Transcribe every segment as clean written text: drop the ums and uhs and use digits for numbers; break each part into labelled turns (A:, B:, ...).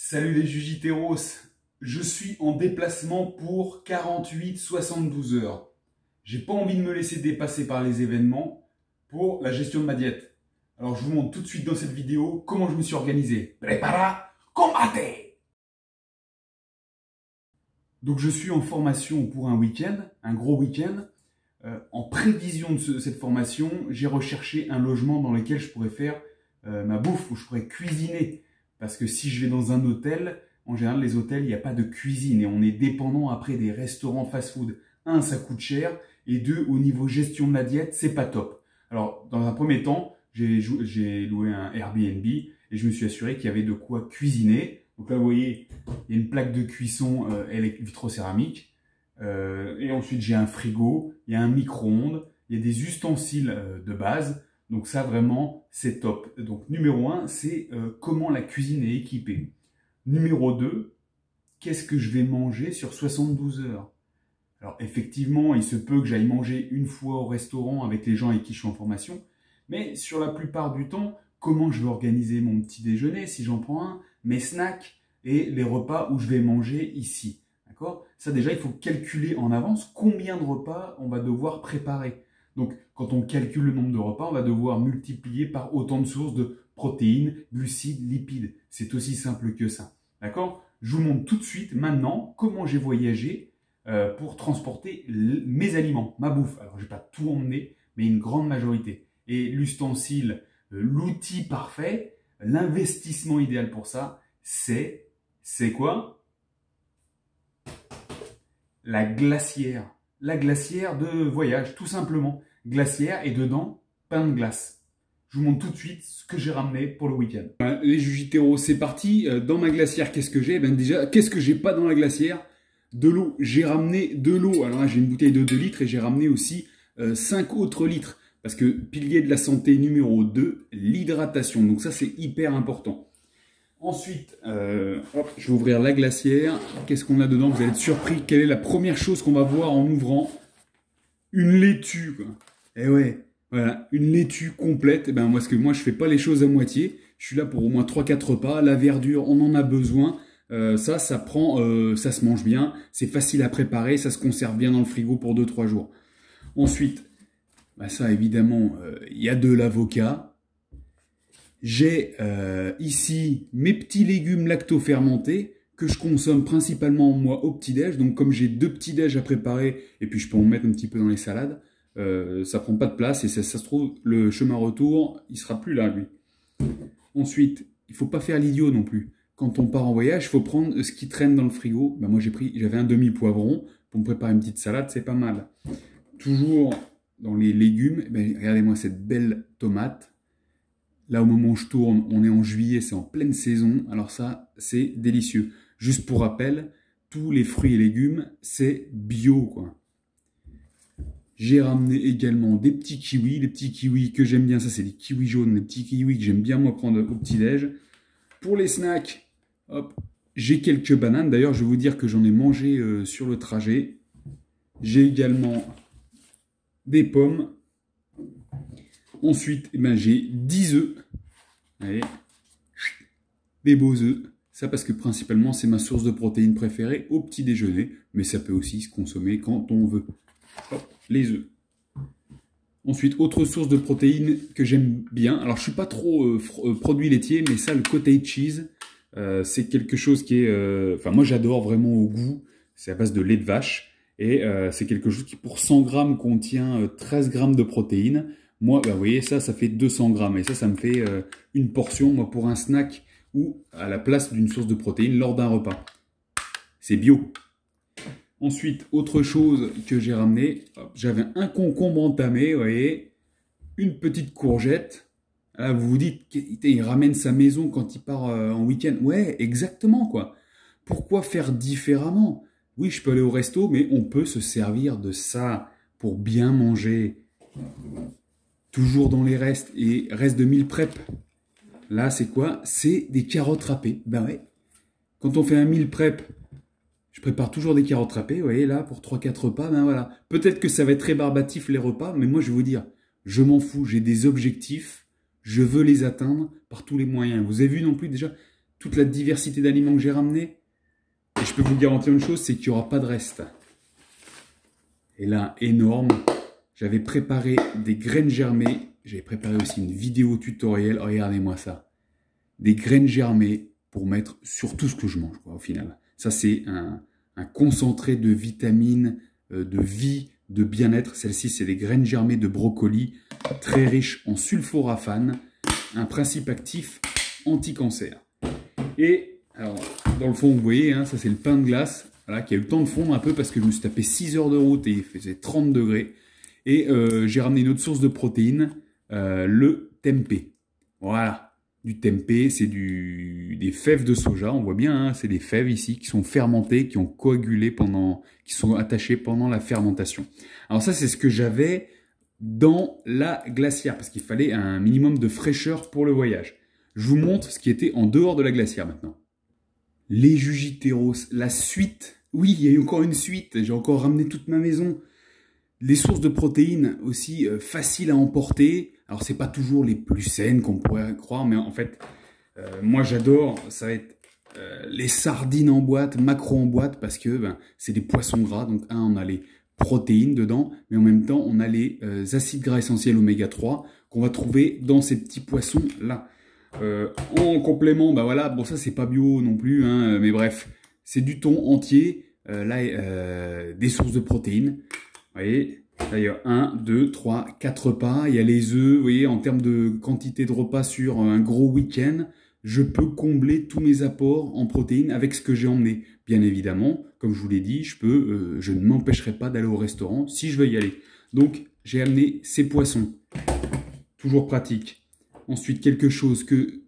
A: Salut les Jujiteros, je suis en déplacement pour 48-72 heures. J'ai pas envie de me laisser dépasser par les événements pour la gestion de ma diète. Alors je vous montre tout de suite dans cette vidéo comment je me suis organisé. Prepara, combate! Donc je suis en formation pour un week-end, un gros week-end. En prévision de cette formation, j'ai recherché un logement dans lequel je pourrais faire ma bouffe, où je pourrais cuisiner. Parce que si je vais dans un hôtel, en général, les hôtels, il n'y a pas de cuisine et on est dépendant après des restaurants fast-food. Un, ça coûte cher et deux, au niveau gestion de la diète, c'est pas top. Alors, dans un premier temps, j'ai loué un Airbnb et je me suis assuré qu'il y avait de quoi cuisiner. Donc là, vous voyez, il y a une plaque de cuisson vitrocéramique. Et ensuite, j'ai un frigo, il y a un micro-ondes, il y a des ustensiles de base. Donc ça, vraiment, c'est top. Donc numéro 1, c'est comment la cuisine est équipée. Numéro 2, qu'est-ce que je vais manger sur 72 heures? Alors effectivement, il se peut que j'aille manger une fois au restaurant avec les gens avec qui je suis en formation. Mais sur la plupart du temps, comment je vais organiser mon petit déjeuner, si j'en prends un, mes snacks et les repas où je vais manger ici. D'accord? Ça déjà, il faut calculer en avance combien de repas on va devoir préparer. Donc, quand on calcule le nombre de repas, on va devoir multiplier par autant de sources de protéines, glucides, lipides. C'est aussi simple que ça. D'accord? Je vous montre tout de suite, maintenant, comment j'ai voyagé pour transporter mes aliments, ma bouffe. Alors, je n'ai pas tout emmené, mais une grande majorité. Et l'ustensile, l'outil parfait, l'investissement idéal pour ça, c'est quoi? La glacière. La glacière de voyage, tout simplement. Glacière et dedans, pain de glace. Je vous montre tout de suite ce que j'ai ramené pour le week-end. Les Jujiteros, c'est parti. Dans ma glacière, qu'est-ce que j'ai? Ben déjà, qu'est-ce que j'ai pas dans la glacière? De l'eau. J'ai ramené de l'eau. Alors là, j'ai une bouteille de 2 litres et j'ai ramené aussi 5 autres litres. Parce que pilier de la santé numéro 2, l'hydratation. Donc ça, c'est hyper important. Ensuite, hop, je vais ouvrir la glacière. Qu'est-ce qu'on a dedans? Vous allez être surpris. Quelle est la première chose qu'on va voir en ouvrant? Une laitue, quoi. Eh ouais, voilà, une laitue complète. Eh ben, moi, je fais pas les choses à moitié. Je suis là pour au moins 3-4 repas. La verdure, on en a besoin. Ça se mange bien. C'est facile à préparer. Ça se conserve bien dans le frigo pour 2-3 jours. Ensuite, bah ça, évidemment, il y a de l'avocat. J'ai ici mes petits légumes lacto-fermentés que je consomme principalement moi au petit-déj. Donc comme j'ai 2 petits-déj à préparer et puis je peux en mettre un petit peu dans les salades, ça prend pas de place et ça se trouve, le chemin retour, il sera plus là, lui. Ensuite, il faut pas faire l'idiot non plus. Quand on part en voyage, il faut prendre ce qui traîne dans le frigo. Ben moi, j'avais un demi-poivron pour me préparer une petite salade, c'est pas mal. Toujours dans les légumes, ben, regardez-moi cette belle tomate. Là, au moment où je tourne, on est en juillet, c'est en pleine saison. Alors ça, c'est délicieux. Juste pour rappel, tous les fruits et légumes, c'est bio, quoi. J'ai ramené également des petits kiwis. Les petits kiwis que j'aime bien, ça c'est des kiwis jaunes, les petits kiwis que j'aime bien moi prendre au petit-déj. Pour les snacks, hop, j'ai quelques bananes. D'ailleurs, je vais vous dire que j'en ai mangé sur le trajet. J'ai également des pommes. Ensuite, eh ben, j'ai 10 œufs. Allez, des beaux œufs. Ça parce que principalement, c'est ma source de protéines préférée au petit déjeuner. Mais ça peut aussi se consommer quand on veut. Hop, les œufs. Ensuite, autre source de protéines que j'aime bien. Alors, je ne suis pas trop produit laitier, mais ça, le cottage cheese, c'est quelque chose qui est... Enfin, moi, j'adore vraiment au goût. C'est à base de lait de vache. Et c'est quelque chose qui, pour 100 grammes, contient 13 grammes de protéines. Moi, bah, vous voyez, ça fait 200 grammes. Et ça me fait une portion, moi, pour un snack ou à la place d'une source de protéines lors d'un repas. C'est bio. Ensuite, autre chose que j'ai ramené, j'avais un concombre entamé, vous voyez, une petite courgette. Là, vous vous dites, il ramène sa maison quand il part en week-end. Ouais, exactement, quoi. Pourquoi faire différemment? Oui, je peux aller au resto, mais on peut se servir de ça pour bien manger. Toujours dans les restes et restes de meal prep. Là, c'est quoi? C'est des carottes râpées. Ben ouais. Quand on fait un meal prep, je prépare toujours des carottes râpées. Vous voyez, là, pour 3-4 repas, ben voilà. Peut-être que ça va être rébarbatif les repas, mais moi, je vais vous dire, je m'en fous. J'ai des objectifs. Je veux les atteindre par tous les moyens. Vous avez vu non plus déjà toute la diversité d'aliments que j'ai ramenés. Et je peux vous garantir une chose, c'est qu'il n'y aura pas de reste. Et là, énorme, j'avais préparé des graines germées. J'avais préparé aussi une vidéo tutoriel. Regardez-moi ça. Des graines germées pour mettre sur tout ce que je mange, quoi, au final. Ça, c'est un concentré de vitamines, de vie, de bien-être. Celle-ci, c'est des graines germées de brocoli, très riches en sulforaphane, un principe actif anti-cancer. Et alors, dans le fond, vous voyez, hein, ça c'est le pain de glace, voilà, qui a eu le temps de fondre un peu parce que je me suis tapé 6 heures de route et il faisait 30 degrés. Et j'ai ramené une autre source de protéines, le tempeh. Voilà. Du tempeh, c'est des fèves de soja, on voit bien, hein, c'est des fèves ici qui sont fermentées, qui ont coagulé qui sont attachées pendant la fermentation. Alors ça, c'est ce que j'avais dans la glacière, parce qu'il fallait un minimum de fraîcheur pour le voyage. Je vous montre ce qui était en dehors de la glacière maintenant. Les Jujiteros, la suite. Oui, il y a eu encore une suite, j'ai encore ramené toute ma maison. Les sources de protéines aussi faciles à emporter. Alors, c'est pas toujours les plus saines qu'on pourrait croire, mais en fait, moi j'adore, ça va être les sardines en boîte, maquereaux en boîte, parce que c'est des poissons gras. Donc, on a les protéines dedans, mais en même temps, on a les acides gras essentiels oméga 3 qu'on va trouver dans ces petits poissons-là. En complément, voilà, bon, ça, c'est pas bio non plus, hein, mais bref, c'est du thon entier, des sources de protéines. Vous voyez, d'ailleurs, 1, 2, 3, 4 repas. Il y a les œufs. Vous voyez, en termes de quantité de repas sur un gros week-end, je peux combler tous mes apports en protéines avec ce que j'ai emmené. Bien évidemment, comme je vous l'ai dit, je ne m'empêcherai pas d'aller au restaurant si je veux y aller. Donc, j'ai amené ces poissons. Toujours pratique. Ensuite, quelque chose que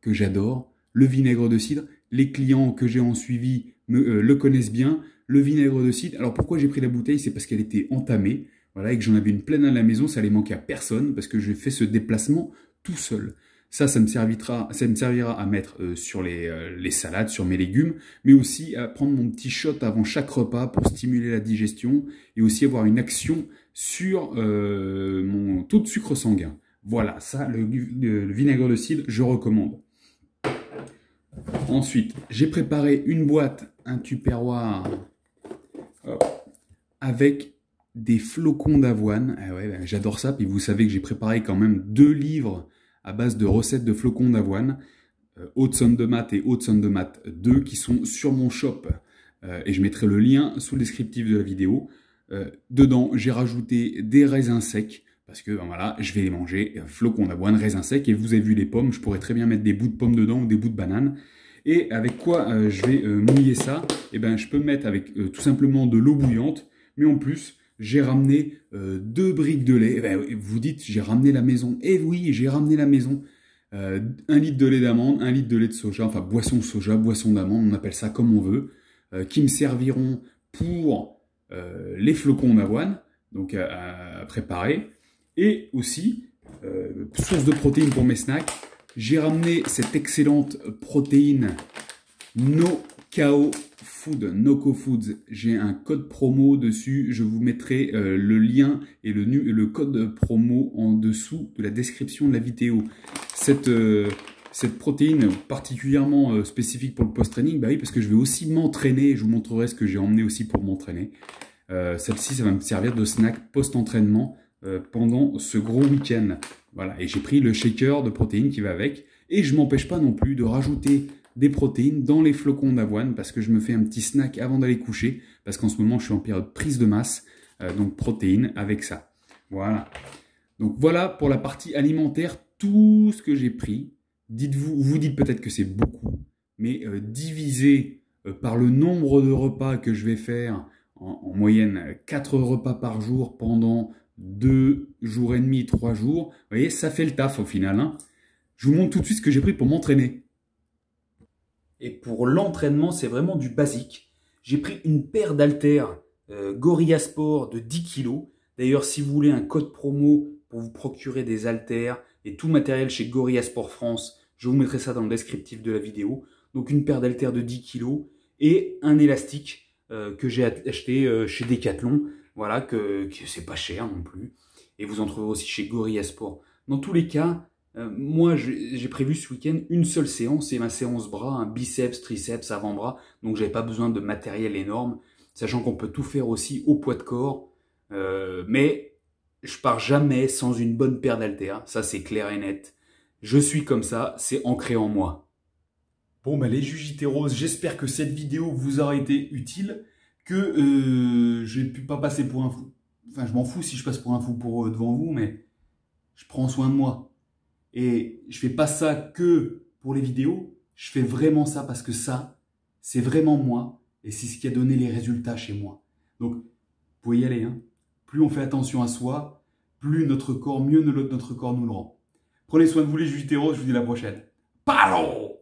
A: j'adore, le vinaigre de cidre. Les clients que j'ai en suivi le connaissent bien. Le vinaigre de cidre, alors pourquoi j'ai pris la bouteille? C'est parce qu'elle était entamée, voilà, et que j'en avais une pleine à la maison, ça allait manquer à personne, parce que j'ai fait ce déplacement tout seul. Ça me servira à mettre sur les salades, sur mes légumes, mais aussi à prendre mon petit shot avant chaque repas pour stimuler la digestion, et aussi avoir une action sur mon taux de sucre sanguin. Voilà, ça, le vinaigre de cidre, je recommande. Ensuite, j'ai préparé une boîte, un tupperware, avec des flocons d'avoine. Ah ouais, j'adore ça. Puis vous savez que j'ai préparé quand même 2 livres à base de recettes de flocons d'avoine. Haute-Sonne de Maths et Haute-Sonne de Maths 2 qui sont sur mon shop. Et je mettrai le lien sous le descriptif de la vidéo. Dedans, j'ai rajouté des raisins secs. Parce que voilà, je vais les manger, flocons d'avoine, raisins secs. Et vous avez vu les pommes, je pourrais très bien mettre des bouts de pommes dedans ou des bouts de banane. Et avec quoi je vais mouiller ça? Eh ben, je peux mettre avec tout simplement de l'eau bouillante. Mais en plus, j'ai ramené 2 briques de lait. Eh ben, vous dites, j'ai ramené la maison. Eh oui, j'ai ramené la maison. 1 litre de lait d'amande, 1 litre de lait de soja, enfin boisson soja, boisson d'amande, on appelle ça comme on veut, qui me serviront pour les flocons d'avoine, donc à préparer. Et aussi, source de protéines pour mes snacks, j'ai ramené cette excellente protéine NoCo Foods. J'ai un code promo dessus. Je vous mettrai le lien et le code promo en dessous de la description de la vidéo. Cette protéine particulièrement spécifique pour le post-training, oui, parce que je vais aussi m'entraîner. Je vous montrerai ce que j'ai emmené aussi pour m'entraîner. Celle-ci, ça va me servir de snack post-entraînement pendant ce gros week-end. Voilà, et j'ai pris le shaker de protéines qui va avec. Et je ne m'empêche pas non plus de rajouter des protéines dans les flocons d'avoine parce que je me fais un petit snack avant d'aller coucher. Parce qu'en ce moment, je suis en période prise de masse. Donc protéines avec ça. Voilà. Donc voilà pour la partie alimentaire, tout ce que j'ai pris. Vous dites peut-être que c'est beaucoup. Mais divisé par le nombre de repas que je vais faire, en moyenne 4 repas par jour pendant 2 jours et demi, 3 jours. Vous voyez, ça fait le taf au final. Hein. Je vous montre tout de suite ce que j'ai pris pour m'entraîner. Et pour l'entraînement, c'est vraiment du basique. J'ai pris une paire d'haltères Gorilla Sport de 10 kg. D'ailleurs, si vous voulez un code promo pour vous procurer des haltères et tout matériel chez Gorilla Sport France, je vous mettrai ça dans le descriptif de la vidéo. Donc une paire d'haltères de 10 kg et un élastique que j'ai acheté chez Decathlon. Voilà, que c'est pas cher non plus. Et vous en trouverez aussi chez Gorilla Sport. Dans tous les cas, Moi, j'ai prévu ce week-end une seule séance, c'est ma séance bras, un biceps, triceps, avant-bras. Donc, j'avais pas besoin de matériel énorme, sachant qu'on peut tout faire aussi au poids de corps. Mais je pars jamais sans une bonne paire d'haltères, ça c'est clair et net. Je suis comme ça, c'est ancré en moi. Bon, bah les Jujiteros, j'espère que cette vidéo vous aura été utile, que je n'ai pu pas passer pour un fou. Enfin, je m'en fous si je passe pour un fou devant vous, mais je prends soin de moi. Et je fais pas ça que pour les vidéos, je fais vraiment ça parce que ça, c'est vraiment moi et c'est ce qui a donné les résultats chez moi. Donc, vous pouvez y aller. Hein. Plus on fait attention à soi, plus notre corps, mieux notre corps nous le rend. Prenez soin de vous les Jujiteros, je vous dis à la prochaine. Paro!